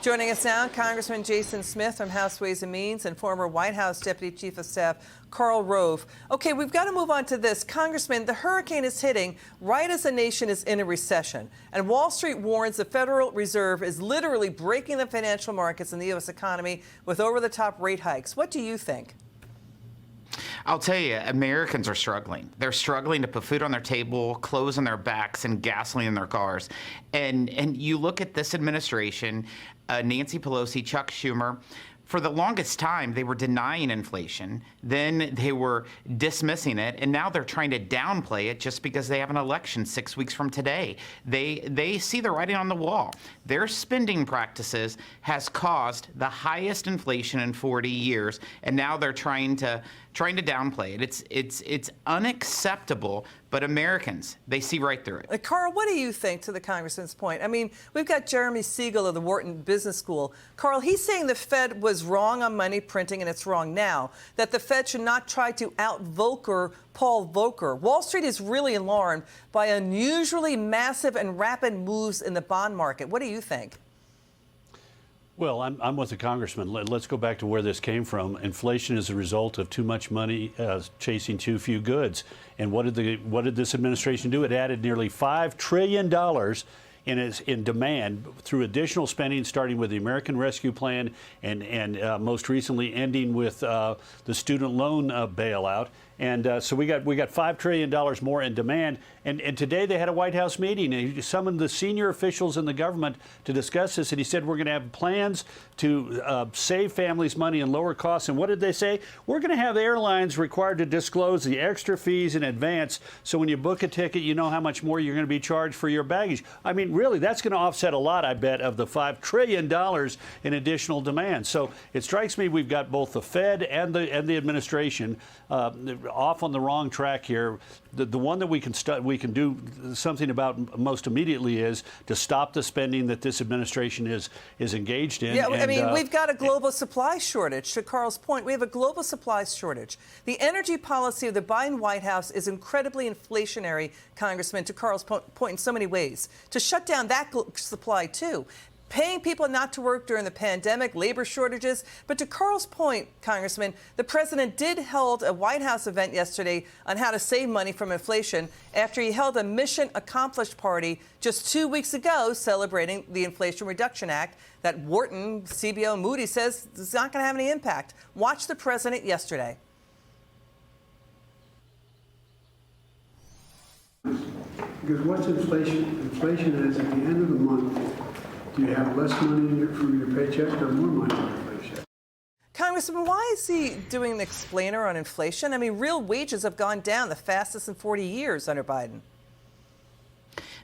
Joining us now, Congressman Jason Smith from House Ways and Means and former White House Deputy Chief of Staff Karl Rove. Okay, we've got to move on to this. Congressman, the hurricane is hitting right as the nation is in a recession. And Wall Street warns the Federal Reserve is literally breaking the financial markets and the U.S. economy with over-the-top rate hikes. What do you think? I'll tell you, Americans are struggling. They're struggling to put food on their table, clothes on their backs, and gasoline in their cars. And you look at this administration, Nancy Pelosi, Chuck Schumer, for the longest time, they were denying inflation. Then they were dismissing it, and now they're trying to downplay it just because they have an election 6 weeks from today. They see the writing on the wall. Their spending practices has caused the highest inflation in 40 years, and now they're trying to downplay it. It's unacceptable, but Americans, they see right through it. Karl, what do you think, to the congressman's point? I mean, we've got Jeremy Siegel of the Wharton Business School. Karl, he's saying the Fed was wrong on money printing, and it's wrong now, that the Fed should not try to out-Volcker Paul Volcker. Wall Street is really alarmed by unusually massive and rapid moves in the bond market. What do you think? Well, I'm with the congressman. Let's go back to where this came from. Inflation is a result of too much money chasing too few goods. And what did this administration do? It added nearly $5 trillion in demand through additional spending, starting with the American Rescue Plan and most recently ending with the student loan bailout. And so we got $5 trillion more in demand. And today they had a White House meeting. He summoned the senior officials in the government to discuss this. And he said, we're going to have plans to save families money and lower costs. And what did they say? We're going to have airlines required to disclose the extra fees in advance. So when you book a ticket, you know how much more you're going to be charged for your baggage. I mean, really, that's going to offset a lot, I bet, of the $5 trillion in additional demand. So it strikes me we've got both the Fed and the administration off on the wrong track here. The one that we can do something about most immediately is to stop the spending that this administration is engaged in. Yeah, I mean, we've got a global supply shortage. To Karl's point, we have a global supply shortage. The energy policy of the Biden White House is incredibly inflationary, Congressman, to Karl's point in so many ways. To shut down that supply, too. Paying people not to work during the pandemic, labor shortages. But to Karl's point, Congressman, the president did hold a White House event yesterday on how to save money from inflation after he held a mission accomplished party just 2 weeks ago celebrating the Inflation Reduction Act that Wharton, CBO, Moody says is not going to have any impact. Watch the president yesterday. Because what's inflation? Inflation is at the end of the month, do you have less money from your paycheck or more money from your paycheck? Congressman, why is he doing an explainer on inflation? I mean, real wages have gone down the fastest in 40 years under Biden.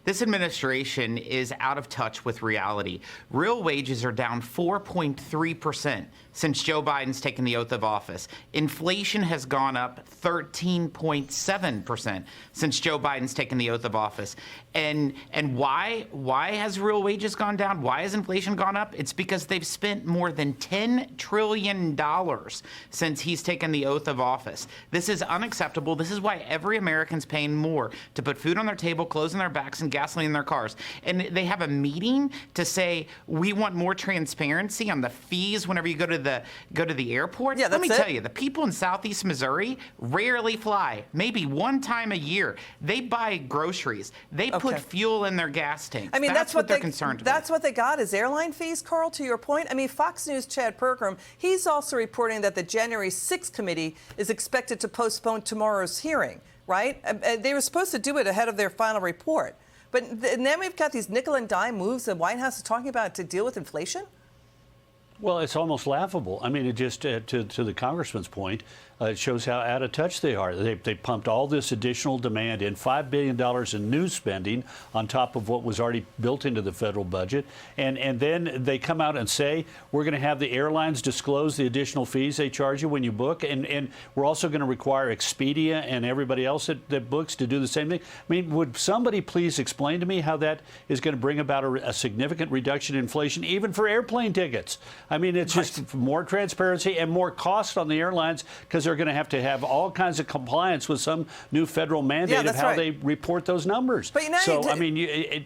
This administration is out of touch with reality. Real wages are down 4.3% since Joe Biden's taken the oath of office. Inflation has gone up 13.7% since Joe Biden's taken the oath of office. And why has real wages gone down? Why has inflation gone up? It's because they've spent more than $10 trillion since he's taken the oath of office. This is unacceptable. This is why every American's paying more to put food on their table, clothes on their backs, and gasoline in their cars. And they have a meeting to say, we want more transparency on the fees whenever you go to the airport. Yeah, Let me tell you, the people in Southeast Missouri rarely fly. Maybe one time a year. They buy groceries. They put fuel in their gas tanks. I mean, that's what they're concerned about. That's what they got is airline fees, Karl, to your point. I mean, Fox News' Chad Pergram, he's also reporting that the January 6th committee is expected to postpone tomorrow's hearing, right? They were supposed to do it ahead of their final report. But then we've got these nickel and dime moves the White House is talking about to deal with inflation? Well, it's almost laughable. I mean, it just to the congressman's point, it shows how out of touch they are. They pumped all this additional demand in, $5 billion in new spending on top of what was already built into the federal budget. And then they come out and say, we're going to have the airlines disclose the additional fees they charge you when you book. And we're also going to require Expedia and everybody else that books to do the same thing. I mean, would somebody please explain to me how that is going to bring about a significant reduction in inflation, even for airplane tickets? I mean, it's just more transparency and more cost on the airlines because they're going to have all kinds of compliance with some new federal mandate of how they report those numbers. But so, I mean,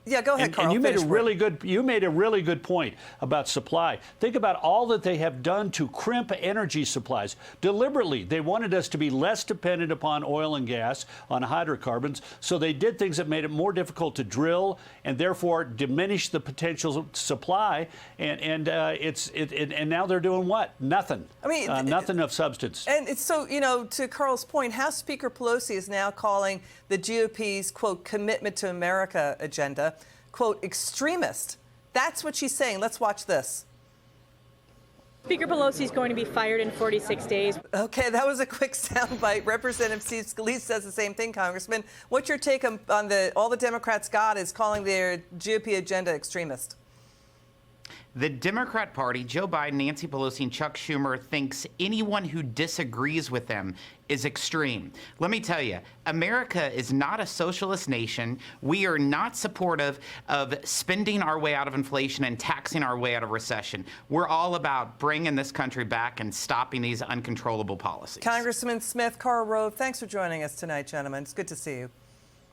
Yeah, go ahead, And, Karl. and you made a Finish you made a really good point about supply. Think about all that they have done to crimp energy supplies. Deliberately, they wanted us to be less dependent upon oil and gas, on hydrocarbons. So they did things that made it more difficult to drill and therefore diminish the potential supply. And now they're doing what? Nothing. I mean, nothing of substance. And it's so, to Karl's point, House Speaker Pelosi is now calling the GOP's, quote, commitment to America agenda, quote, extremist. That's what she's saying. Let's watch this. Speaker Pelosi is going to be fired in 46 days. Okay, that was a quick soundbite. Representative Steve Scalise says the same thing, Congressman. What's your take on all the Democrats got is calling their GOP agenda extremist? The Democrat Party, Joe Biden, Nancy Pelosi, and Chuck Schumer thinks anyone who disagrees with them is extreme. Let me tell you, America is not a socialist nation. We are not supportive of spending our way out of inflation and taxing our way out of recession. We're all about bringing this country back and stopping these uncontrollable policies. Congressman Smith, Karl Rove, thanks for joining us tonight, gentlemen. It's good to see you.